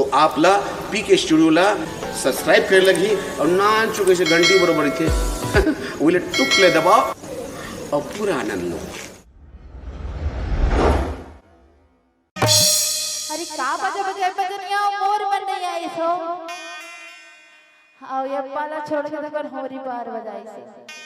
तो आपला पीके स्टुडिओला सबस्क्राईब करायला लगी और नान चुके से घंटी बरोबर इथे उले टुकले दबाव और पूरा आनंद लो। अरे का बजे बजनिया मोर मन नहीं आई सो आओ ये पाला छोड़ के तो होरी बार बजाई से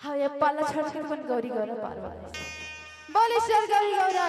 हाँ ये पाला छड़ के गौरी गौरा पार वाले बोले श्री गौरी गौरा